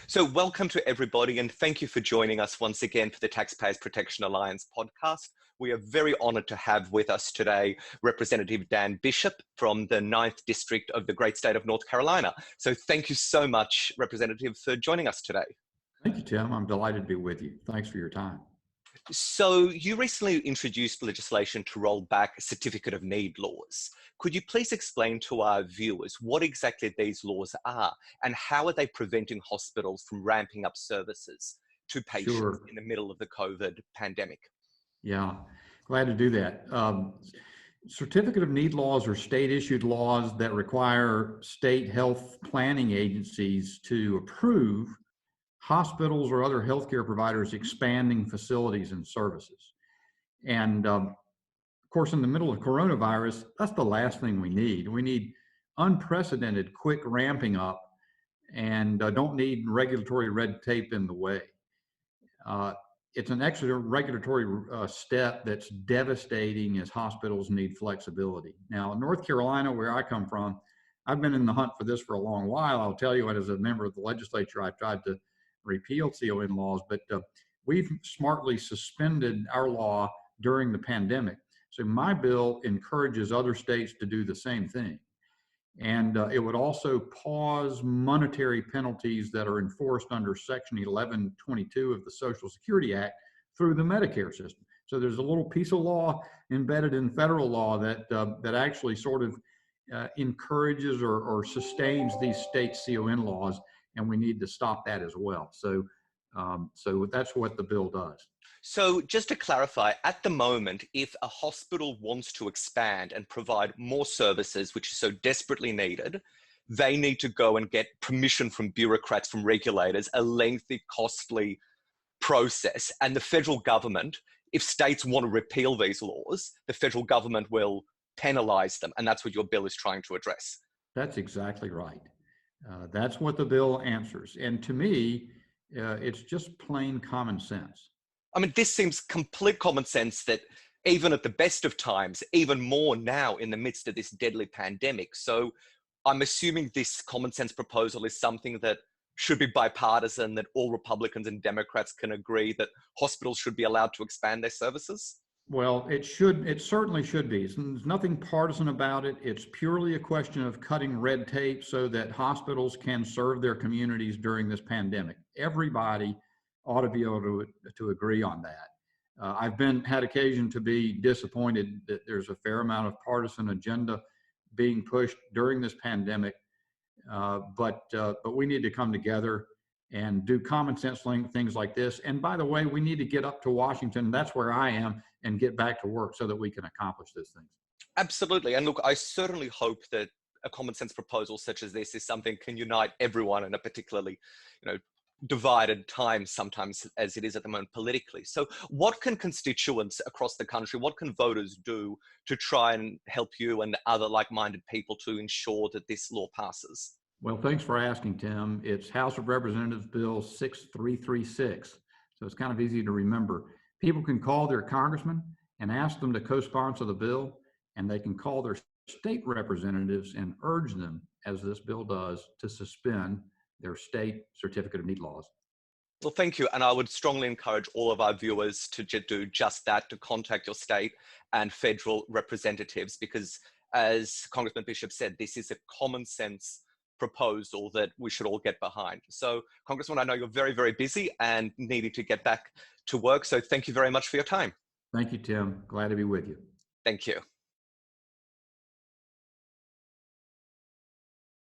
So welcome to everybody, and thank you for joining us once again for the Taxpayers Protection Alliance podcast. We are very honoured to have with us today Representative Dan Bishop from the 9th District of the great state of North Carolina. So thank you so much, Representative, for joining us today. Thank you, Tim. I'm delighted to be with you. Thanks for your time. So you recently introduced legislation to roll back certificate of need laws. Could you please explain to our viewers what exactly these laws are and how are they preventing hospitals from ramping up services to patients Sure. in the middle of the COVID pandemic? Yeah, glad to do that. Certificate of need laws are state-issued laws that require state health planning agencies to approve hospitals or other healthcare providers expanding facilities and services. And of course, in the middle of coronavirus, that's the last thing we need. We need unprecedented quick ramping up and don't need regulatory red tape in the way. It's an extra regulatory step that's devastating as hospitals need flexibility. Now, in North Carolina, where I come from, I've been in the hunt for this for a long while. I'll tell you, as a member of the legislature, I've tried to repeal CON laws, but we've smartly suspended our law during the pandemic. So my bill encourages other states to do the same thing. And it would also pause monetary penalties that are enforced under Section 1122 of the Social Security Act through the Medicare system. So there's a little piece of law embedded in federal law that actually sort of encourages or sustains these state CON laws, and we need to stop that as well. So that's what the bill does. So just to clarify, at the moment, if a hospital wants to expand and provide more services, which is so desperately needed, they need to go and get permission from bureaucrats, from regulators, a lengthy, costly process. And the federal government, if states want to repeal these laws, the federal government will penalize them. And that's what your bill is trying to address. That's exactly right. That's what the bill answers. And to me, it's just plain common sense. I mean, this seems complete common sense that even at the best of times, even more now in the midst of this deadly pandemic. So I'm assuming this common sense proposal is something that should be bipartisan, that all Republicans and Democrats can agree that hospitals should be allowed to expand their services? Well, it certainly should be. There's nothing partisan about it. It's purely a question of cutting red tape so that hospitals can serve their communities during this pandemic. Everybody ought to be able to agree on that. I've had occasion to be disappointed that there's a fair amount of partisan agenda being pushed during this pandemic, but we need to come together and do common sense things like this. And by the way, we need to get up to Washington, that's where I am, and get back to work so that we can accomplish these things. Absolutely. And look, I certainly hope that a common sense proposal such as this is something can unite everyone in a particularly, divided time sometimes as it is at the moment politically. So what can constituents across the country, what can voters do to try and help you and other like-minded people to ensure that this law passes? Well, thanks for asking, Tim. It's House of Representatives Bill 6336. So it's kind of easy to remember. People can call their congressman and ask them to co-sponsor the bill, and they can call their state representatives and urge them, as this bill does, to suspend their state certificate of need laws. Well, thank you. And I would strongly encourage all of our viewers to do just that, to contact your state and federal representatives, because as Congressman Bishop said, this is a common sense proposal that we should all get behind. So Congressman, I know you're very, very busy and needing to get back to work. So thank you very much for your time. Thank you, Tim. Glad to be with you. Thank you.